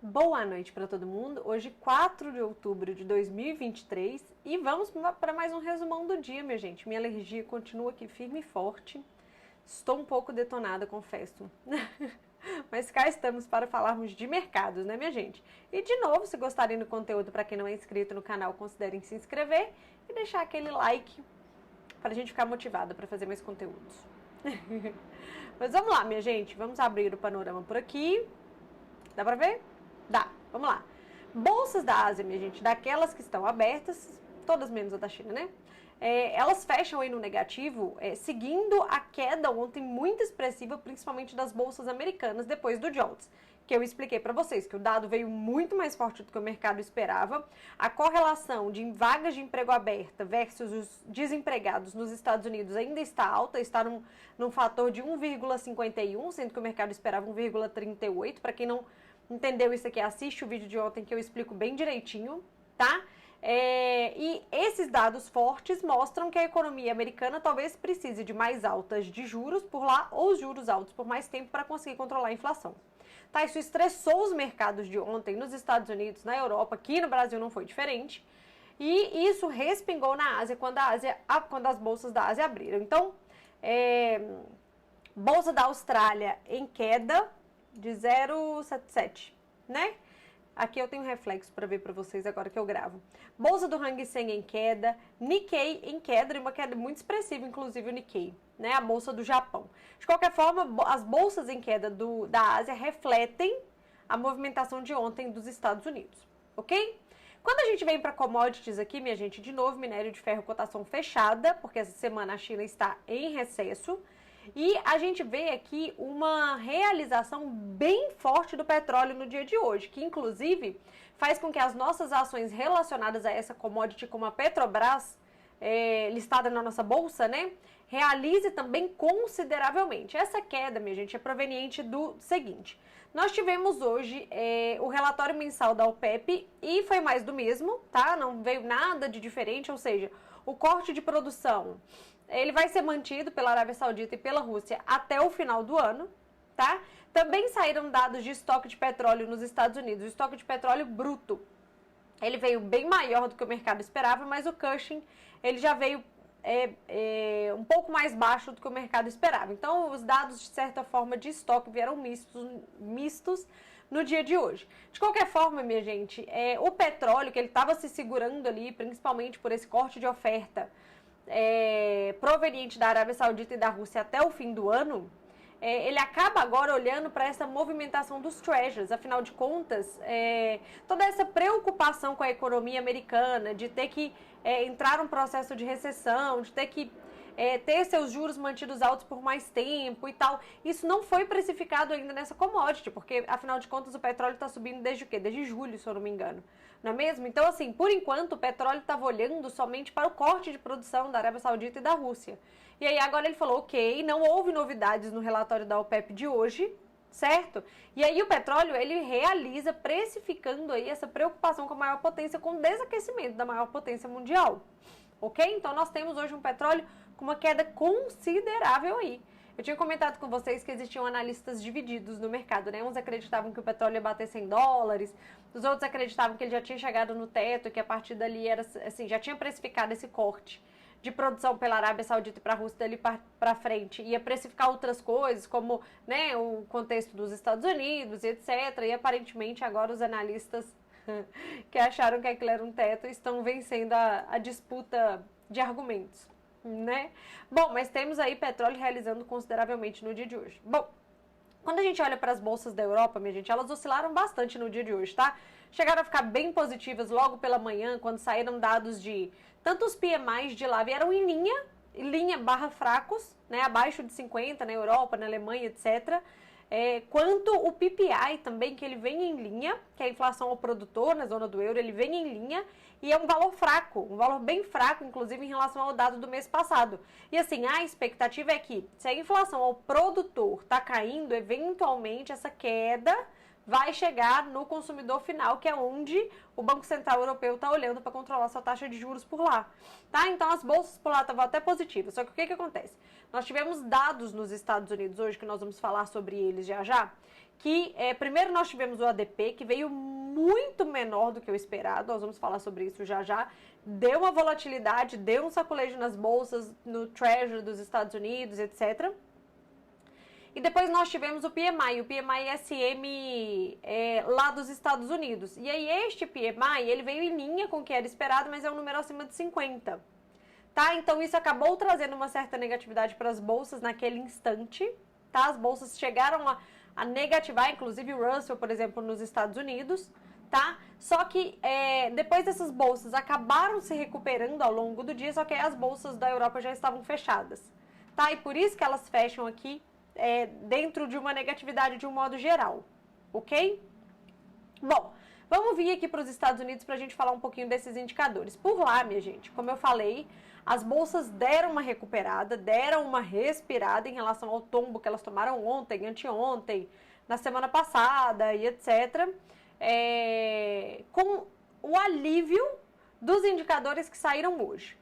Boa noite para todo mundo. Hoje, 4 de outubro de 2023 e vamos para mais um resumão do dia, minha gente. Minha alergia continua aqui firme e forte. Estou um pouco detonada, confesso. Mas cá estamos para falarmos de mercados, né, minha gente? E de novo, se gostarem do conteúdo, para quem não é inscrito no canal, considerem se inscrever e deixar aquele like para a gente ficar motivada para fazer mais conteúdos. Mas vamos lá, minha gente. Vamos abrir o panorama por aqui. Dá para ver? Dá, vamos lá. Bolsas da Ásia, minha gente, daquelas que estão abertas, todas menos a da China, né? Elas fecham aí no negativo, seguindo a queda ontem muito expressiva, principalmente das bolsas americanas, depois do Jones, que eu expliquei para vocês, que o dado veio muito mais forte do que o mercado esperava. A correlação de vagas de emprego aberta versus os desempregados nos Estados Unidos ainda está alta, está num fator de 1,51, sendo que o mercado esperava 1,38. Para quem não entendeu isso aqui, assiste o vídeo de ontem que eu explico bem direitinho, tá? E esses dados fortes mostram que a economia americana talvez precise de mais altas de juros por lá ou juros altos por mais tempo para conseguir controlar a inflação. Tá, isso estressou os mercados de ontem nos Estados Unidos, na Europa, aqui no Brasil não foi diferente. E isso respingou na Ásia quando as bolsas da Ásia abriram. Então, bolsa da Austrália em queda de 0,77, né? Aqui eu tenho reflexo para ver para vocês agora que eu gravo. Bolsa do Hang Seng em queda, Nikkei em queda, e uma queda muito expressiva, inclusive o Nikkei, né? A bolsa do Japão. De qualquer forma, as bolsas em queda da Ásia refletem a movimentação de ontem dos Estados Unidos, ok? Quando a gente vem para commodities aqui, minha gente, de novo, minério de ferro cotação fechada, porque essa semana a China está em recesso. E a gente vê aqui uma realização bem forte do petróleo no dia de hoje, que inclusive faz com que as nossas ações relacionadas a essa commodity, como a Petrobras, listada na nossa bolsa, né, realize também consideravelmente. Essa queda, minha gente, é proveniente do seguinte: nós tivemos hoje o relatório mensal da OPEP e foi mais do mesmo, tá? Não veio nada de diferente, ou seja, o corte de produção ele vai ser mantido pela Arábia Saudita e pela Rússia até o final do ano, tá? Também saíram dados de estoque de petróleo nos Estados Unidos. O estoque de petróleo bruto, ele veio bem maior do que o mercado esperava, mas o Cushing, ele já veio um pouco mais baixo do que o mercado esperava. Então, os dados, de certa forma, de estoque vieram mistos no dia de hoje. De qualquer forma, minha gente, o petróleo, que ele estava se segurando ali, principalmente por esse corte de oferta, proveniente da Arábia Saudita e da Rússia até o fim do ano, ele acaba agora olhando para essa movimentação dos treasuries. Afinal de contas, toda essa preocupação com a economia americana, de ter que entrar num processo de recessão, de ter que ter seus juros mantidos altos por mais tempo e tal, isso não foi precificado ainda nessa commodity, porque afinal de contas o petróleo está subindo desde o quê? Desde julho, se eu não me engano, não é mesmo? Então, assim, por enquanto o petróleo estava olhando somente para o corte de produção da Arábia Saudita e da Rússia. E aí agora ele falou, ok, não houve novidades no relatório da OPEP de hoje, certo? E aí o petróleo, ele realiza precificando aí essa preocupação com a maior potência, com o desaquecimento da maior potência mundial, ok? Então nós temos hoje um petróleo com uma queda considerável aí. Eu tinha comentado com vocês que existiam analistas divididos no mercado, né? Uns acreditavam que o petróleo ia bater $100, os outros acreditavam que ele já tinha chegado no teto, que a partir dali era, assim, já tinha precificado esse corte de produção pela Arábia Saudita e para a Rússia dali para frente, ia precificar outras coisas, como, né, o contexto dos Estados Unidos e etc. E aparentemente agora os analistas que acharam que aquilo era um teto estão vencendo a disputa de argumentos, né? Bom, mas temos aí petróleo realizando consideravelmente no dia de hoje. Bom, quando a gente olha para as bolsas da Europa, minha gente, elas oscilaram bastante no dia de hoje, tá? Chegaram a ficar bem positivas logo pela manhã, quando saíram dados de... Tanto os PMIs de lá vieram em linha barra fracos, né? Abaixo de 50 na Europa, na Alemanha, etc., quanto o PPI também, que ele vem em linha, que é a inflação ao produtor na zona do euro, ele vem em linha e é um valor fraco, um valor bem fraco, inclusive em relação ao dado do mês passado. E assim, a expectativa é que se a inflação ao produtor está caindo, eventualmente essa queda vai chegar no consumidor final, que é onde o Banco Central Europeu está olhando para controlar sua taxa de juros por lá, tá? Então as bolsas por lá estavam até positivas, só que o que acontece? Nós tivemos dados nos Estados Unidos hoje, que nós vamos falar sobre eles já já, que primeiro nós tivemos o ADP, que veio muito menor do que o esperado, nós vamos falar sobre isso já já, deu uma volatilidade, deu um saculejo nas bolsas, no Treasury dos Estados Unidos, etc. E depois nós tivemos o PMI SM lá dos Estados Unidos. E aí este PMI, ele veio em linha com o que era esperado, mas é um número acima de 50. Tá? Então isso acabou trazendo uma certa negatividade para as bolsas naquele instante. Tá? As bolsas chegaram a negativar, inclusive o Russell, por exemplo, nos Estados Unidos. Tá? Só que depois dessas bolsas acabaram se recuperando ao longo do dia, só que aí as bolsas da Europa já estavam fechadas. Tá? E por isso que elas fecham aqui dentro de uma negatividade de um modo geral, ok? Bom, vamos vir aqui para os Estados Unidos para a gente falar um pouquinho desses indicadores. Por lá, minha gente, como eu falei, as bolsas deram uma recuperada, deram uma respirada em relação ao tombo que elas tomaram ontem, anteontem, na semana passada e etc. Com o alívio dos indicadores que saíram hoje,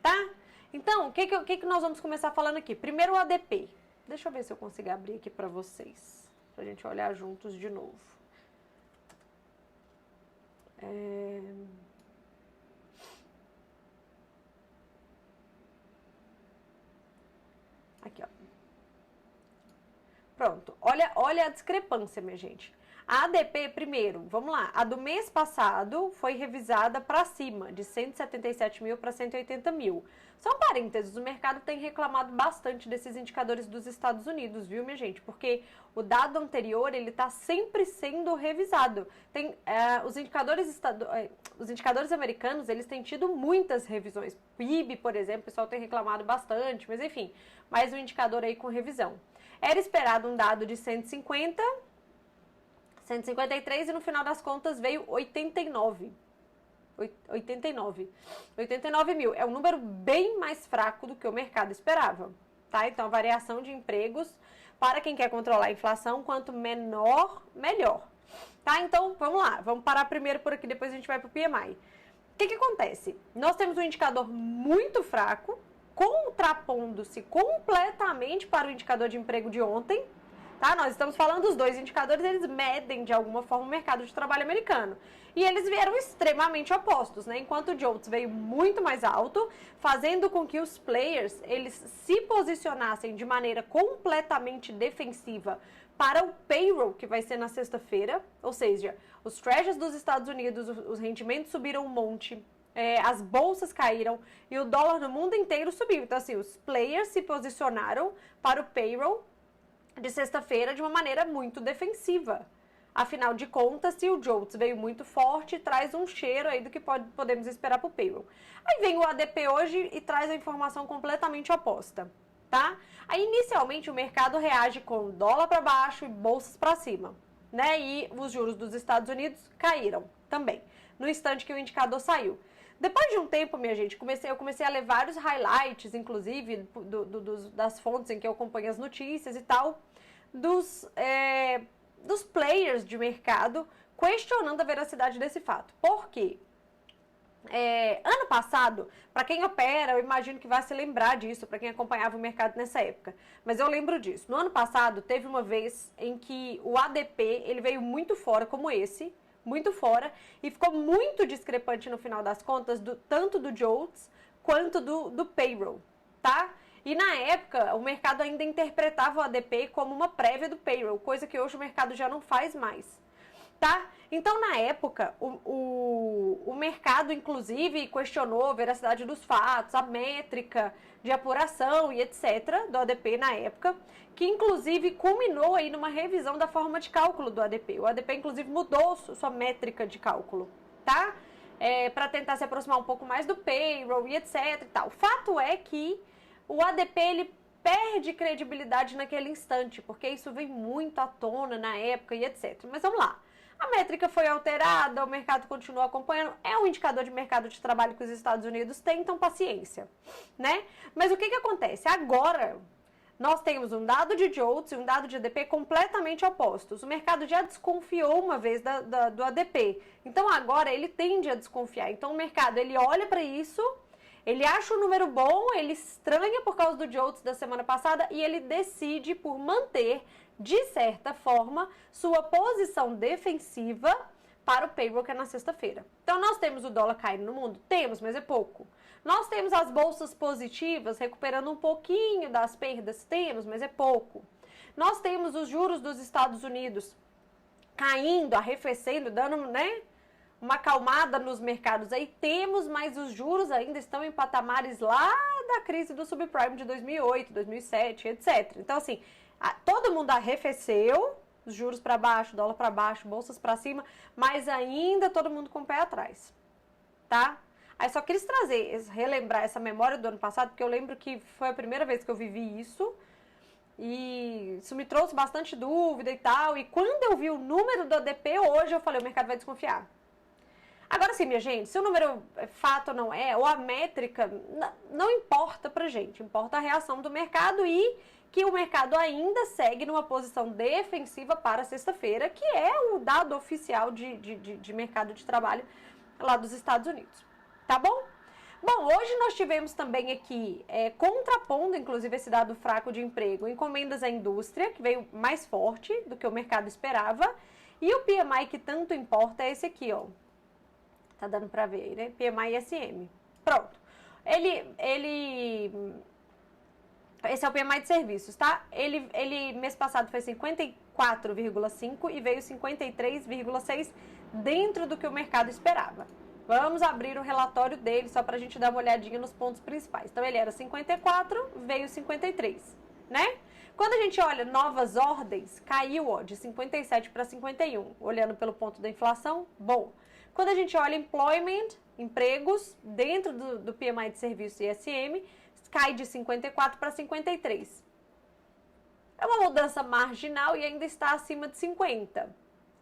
tá? Então, o que nós vamos começar falando aqui? Primeiro o ADP. Deixa eu ver se eu consigo abrir aqui para vocês, pra gente olhar juntos de novo. Aqui, ó. Pronto. Olha a discrepância, minha gente. A ADP, primeiro, vamos lá, a do mês passado foi revisada para cima, de 177 mil para 180 mil. Só um parênteses, o mercado tem reclamado bastante desses indicadores dos Estados Unidos, viu, minha gente? Porque o dado anterior, ele está sempre sendo revisado. Os indicadores americanos, eles têm tido muitas revisões. PIB, por exemplo, o pessoal tem reclamado bastante, mas enfim, mais um indicador aí com revisão. Era esperado um dado de 153 e no final das contas veio 89 mil. É um número bem mais fraco do que o mercado esperava, tá? Então, a variação de empregos, para quem quer controlar a inflação, quanto menor, melhor. Tá? Então, vamos lá. Vamos parar primeiro por aqui, depois a gente vai para o PMI. O que acontece? Nós temos um indicador muito fraco, contrapondo-se completamente para o indicador de emprego de ontem. Tá? Nós estamos falando dos dois indicadores, eles medem de alguma forma o mercado de trabalho americano. E eles vieram extremamente opostos, né? Enquanto o JOLTS veio muito mais alto, fazendo com que os players eles se posicionassem de maneira completamente defensiva para o payroll que vai ser na sexta-feira, ou seja, os treasuries dos Estados Unidos, os rendimentos subiram um monte, as bolsas caíram e o dólar no mundo inteiro subiu. Então, assim, os players se posicionaram para o payroll de sexta-feira de uma maneira muito defensiva. Afinal de contas, se o JOLTS veio muito forte, traz um cheiro aí do que podemos esperar para o payroll. Aí vem o ADP hoje e traz a informação completamente oposta, tá? Aí, inicialmente, o mercado reage com dólar para baixo e bolsas para cima, né? E os juros dos Estados Unidos caíram também, no instante que o indicador saiu. Depois de um tempo, minha gente, eu comecei a ler vários highlights, inclusive, das fontes em que eu acompanho as notícias e tal, dos players de mercado questionando a veracidade desse fato. Por quê? Ano passado, para quem opera, eu imagino que vai se lembrar disso, para quem acompanhava o mercado nessa época, mas eu lembro disso. No ano passado, teve uma vez em que o ADP, ele veio muito fora, como esse, muito fora, e ficou muito discrepante no final das contas, tanto do JOLTS quanto do payroll, tá? E na época, o mercado ainda interpretava o ADP como uma prévia do payroll, coisa que hoje o mercado já não faz mais, tá? Então, na época, o mercado, inclusive, questionou a veracidade dos fatos, a métrica de apuração e etc. do ADP na época, que, inclusive, culminou aí numa revisão da forma de cálculo do ADP. O ADP, inclusive, mudou sua métrica de cálculo, tá? Para tentar se aproximar um pouco mais do payroll e etc. e tal. O fato é que o ADP, ele perde credibilidade naquele instante, porque isso vem muito à tona na época e etc. Mas vamos lá. A métrica foi alterada, o mercado continua acompanhando. É um indicador de mercado de trabalho que os Estados Unidos têm, então paciência, né? Mas o que acontece? Agora, nós temos um dado de JOLTS e um dado de ADP completamente opostos. O mercado já desconfiou uma vez do ADP. Então, agora, ele tende a desconfiar. Então, o mercado, ele olha para isso, Ele acha o número bom, ele estranha por causa do JOLTS da semana passada e ele decide por manter, de certa forma, sua posição defensiva para o payroll que é na sexta-feira. Então, nós temos o dólar caindo no mundo? Temos, mas é pouco. Nós temos as bolsas positivas recuperando um pouquinho das perdas? Temos, mas é pouco. Nós temos os juros dos Estados Unidos caindo, arrefecendo, dando, né, uma acalmada nos mercados aí. Temos, mas os juros ainda estão em patamares lá da crise do subprime de 2008, 2007, etc. Então, assim, todo mundo arrefeceu, os juros para baixo, dólar para baixo, bolsas para cima, mas ainda todo mundo com o pé atrás, tá? Aí só quis trazer, relembrar essa memória do ano passado, porque eu lembro que foi a primeira vez que eu vivi isso, e isso me trouxe bastante dúvida e tal, e quando eu vi o número do ADP hoje, eu falei, o mercado vai desconfiar. Agora sim, minha gente, se o número é fato ou não é, ou a métrica, não importa pra gente, importa a reação do mercado e que o mercado ainda segue numa posição defensiva para sexta-feira, que é o dado oficial de mercado de trabalho lá dos Estados Unidos, tá bom? Bom, hoje nós tivemos também aqui, contrapondo inclusive esse dado fraco de emprego, encomendas à indústria, que veio mais forte do que o mercado esperava, e o PMI que tanto importa é esse aqui, ó. Tá dando pra ver aí, né? PMI SM. Pronto. Esse é o PMI de serviços, tá? Ele mês passado foi 54,5 e veio 53,6 dentro do que o mercado esperava. Vamos abrir o relatório dele só pra gente dar uma olhadinha nos pontos principais. Então, ele era 54, veio 53, né? Quando a gente olha novas ordens, caiu, ó, de 57 para 51. Olhando pelo ponto da inflação, bom. Quando a gente olha employment, empregos, dentro do PMI de serviços ISM, cai de 54 para 53. É uma mudança marginal e ainda está acima de 50,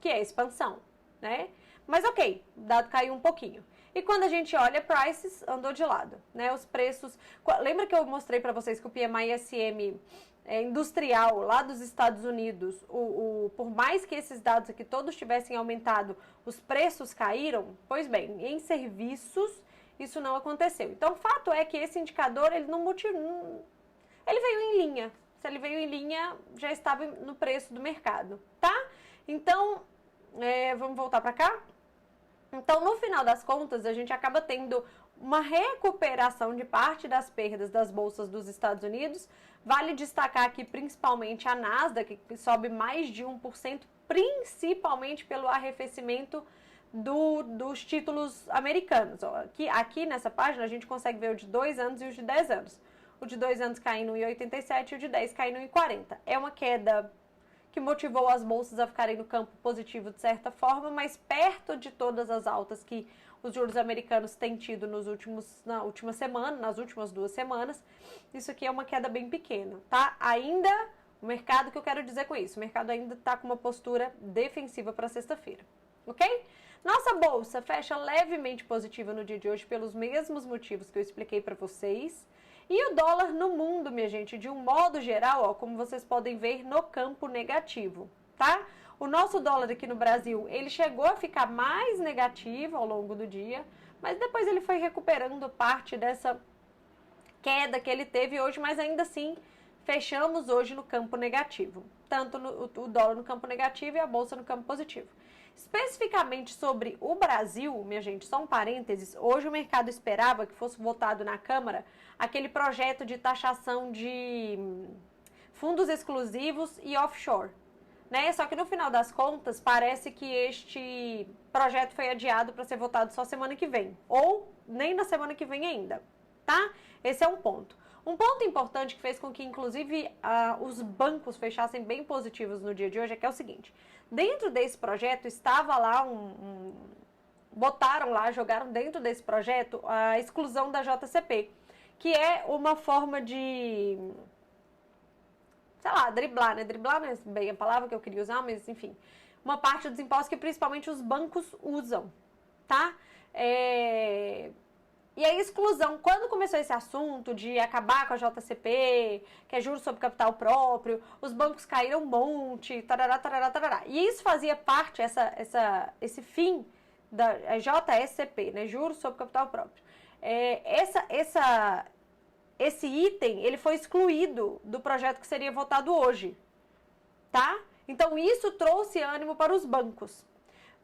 que é expansão, né? Mas ok, o dado caiu um pouquinho. E quando a gente olha prices, andou de lado, né? Os preços... Lembra que eu mostrei para vocês que o PMI ISM industrial lá dos Estados Unidos, por mais que esses dados aqui todos tivessem aumentado, os preços caíram? Pois bem, em serviços isso não aconteceu. Então, o fato é que esse indicador, ele não ele veio em linha. Se ele veio em linha, já estava no preço do mercado, tá? Então, vamos voltar para cá? Então, no final das contas, a gente acaba tendo uma recuperação de parte das perdas das bolsas dos Estados Unidos. Vale destacar aqui principalmente a Nasdaq, que sobe mais de 1%, principalmente pelo arrefecimento dos títulos americanos. Aqui nessa página a gente consegue ver o de 2 anos e o de 10 anos. O de 2 anos caindo em 1,87 e o de 10 caindo em 40. É uma queda que motivou as bolsas a ficarem no campo positivo de certa forma, mas perto de todas as altas que os juros americanos têm tido nas últimas 2 semanas, isso aqui é uma queda bem pequena, tá? Ainda, o mercado, que eu quero dizer com isso, o mercado ainda está com uma postura defensiva para sexta-feira, ok? Nossa bolsa fecha levemente positiva no dia de hoje pelos mesmos motivos que eu expliquei para vocês. E o dólar no mundo, minha gente, de um modo geral, ó, como vocês podem ver, no campo negativo, tá? O nosso dólar aqui no Brasil, ele chegou a ficar mais negativo ao longo do dia, mas depois ele foi recuperando parte dessa queda que ele teve hoje, mas ainda assim fechamos hoje no campo negativo. Tanto o dólar no campo negativo e a bolsa no campo positivo. Especificamente sobre o Brasil, minha gente, só um parênteses, hoje o mercado esperava que fosse votado na Câmara aquele projeto de taxação de fundos exclusivos e offshore, né? Só que no final das contas, parece que este projeto foi adiado para ser votado só semana que vem, ou nem na semana que vem ainda, tá? Esse é um ponto. Um ponto importante que fez com que, inclusive, os bancos fechassem bem positivos no dia de hoje é que é o seguinte: dentro desse projeto estava lá botaram lá, jogaram dentro desse projeto a exclusão da JCP, que é uma forma de, sei lá, driblar, né? Driblar não é bem a palavra que eu queria usar, mas enfim, uma parte dos impostos que principalmente os bancos usam, tá? E a exclusão, quando começou esse assunto de acabar com a JCP, que é juros sobre capital próprio, os bancos caíram um monte, tarará, tarará, tarará. E isso fazia parte, esse fim da JSCP, né, juros sobre capital próprio. esse item, ele foi excluído do projeto que seria votado hoje, tá? Então, isso trouxe ânimo para os bancos.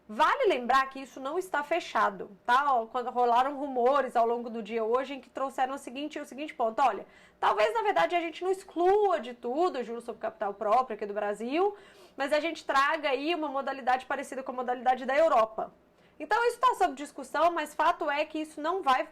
Vale lembrar que isso não está fechado, tá? Quando rolaram rumores ao longo do dia hoje em que trouxeram o seguinte ponto, olha, talvez na verdade a gente não exclua de tudo o juros sobre capital próprio aqui do Brasil, mas a gente traga aí uma modalidade parecida com a modalidade da Europa. Então isso está sob discussão, mas fato é que isso não vai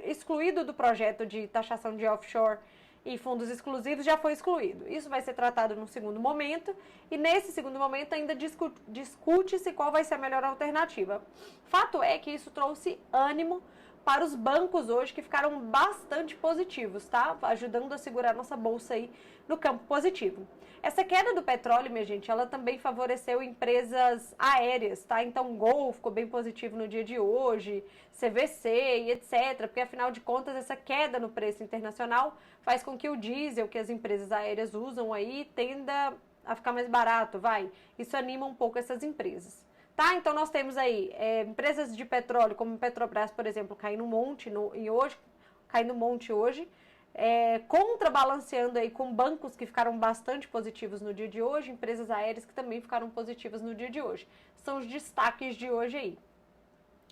excluído do projeto de taxação de offshore e fundos exclusivos, já foi excluído. Isso vai ser tratado num segundo momento e nesse segundo momento ainda discute-se qual vai ser a melhor alternativa. Fato é que isso trouxe ânimo para os bancos hoje, que ficaram bastante positivos, tá? Ajudando a segurar nossa bolsa aí no campo positivo. Essa queda do petróleo, minha gente, ela também favoreceu empresas aéreas, tá? Então, Gol ficou bem positivo no dia de hoje, CVC e etc. Porque, afinal de contas, essa queda no preço internacional faz com que o diesel que as empresas aéreas usam aí tenda a ficar mais barato, vai. Isso anima um pouco essas empresas. Tá? Então, nós temos aí empresas de petróleo, como Petrobras, por exemplo, caindo um monte hoje, contrabalanceando aí com bancos que ficaram bastante positivos no dia de hoje, empresas aéreas que também ficaram positivas no dia de hoje. São os destaques de hoje aí,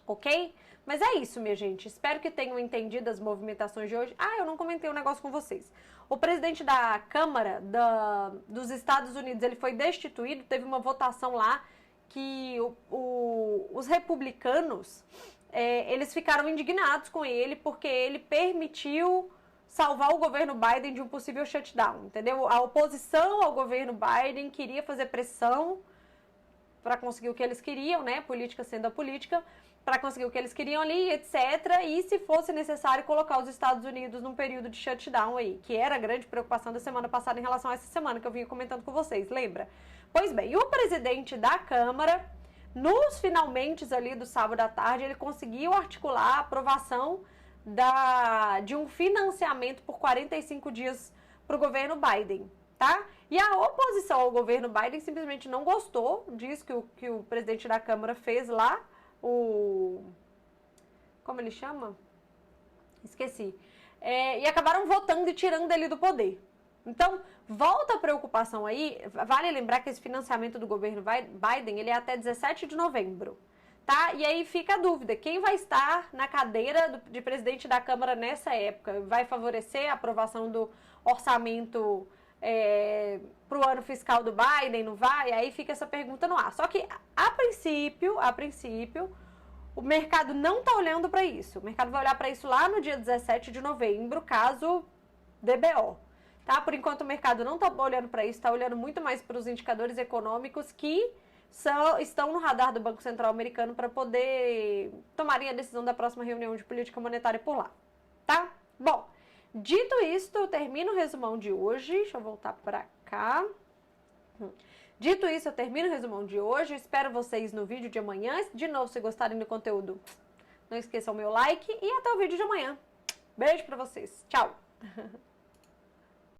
ok? Mas é isso, minha gente. Espero que tenham entendido as movimentações de hoje. Eu não comentei um negócio com vocês. O presidente da Câmara dos Estados Unidos, ele foi destituído, teve uma votação lá que os republicanos, eles ficaram indignados com ele porque ele permitiu salvar o governo Biden de um possível shutdown, entendeu? A oposição ao governo Biden queria fazer pressão para conseguir o que eles queriam, né? Política sendo a política, para conseguir o que eles queriam ali, etc. E se fosse necessário colocar os Estados Unidos num período de shutdown aí, que era a grande preocupação da semana passada em relação a essa semana que eu vinha comentando com vocês, lembra? Pois bem, e o presidente da Câmara, nos finalmente ali do sábado à tarde, ele conseguiu articular a aprovação de um financiamento por 45 dias para o governo Biden, tá? E a oposição ao governo Biden simplesmente não gostou disso que o presidente da Câmara fez lá, como ele chama? Esqueci. E acabaram votando e tirando ele do poder. Então, volta a preocupação aí, vale lembrar que esse financiamento do governo Biden, ele é até 17 de novembro. Tá? E aí fica a dúvida, quem vai estar na cadeira de presidente da Câmara nessa época? Vai favorecer a aprovação do orçamento para o ano fiscal do Biden, não vai? Aí fica essa pergunta no ar. Só que, a princípio, o mercado não está olhando para isso. O mercado vai olhar para isso lá no dia 17 de novembro, caso DBO. Tá? Por enquanto, o mercado não está olhando para isso, está olhando muito mais para os indicadores econômicos que estão no radar do Banco Central americano para poder tomarem a decisão da próxima reunião de política monetária por lá, tá? Bom, dito isto, eu termino o resumão de hoje. Deixa eu voltar para cá. Dito isso, eu termino o resumão de hoje. Espero vocês no vídeo de amanhã. De novo, se gostarem do conteúdo, não esqueçam o meu like e até o vídeo de amanhã. Beijo para vocês. Tchau!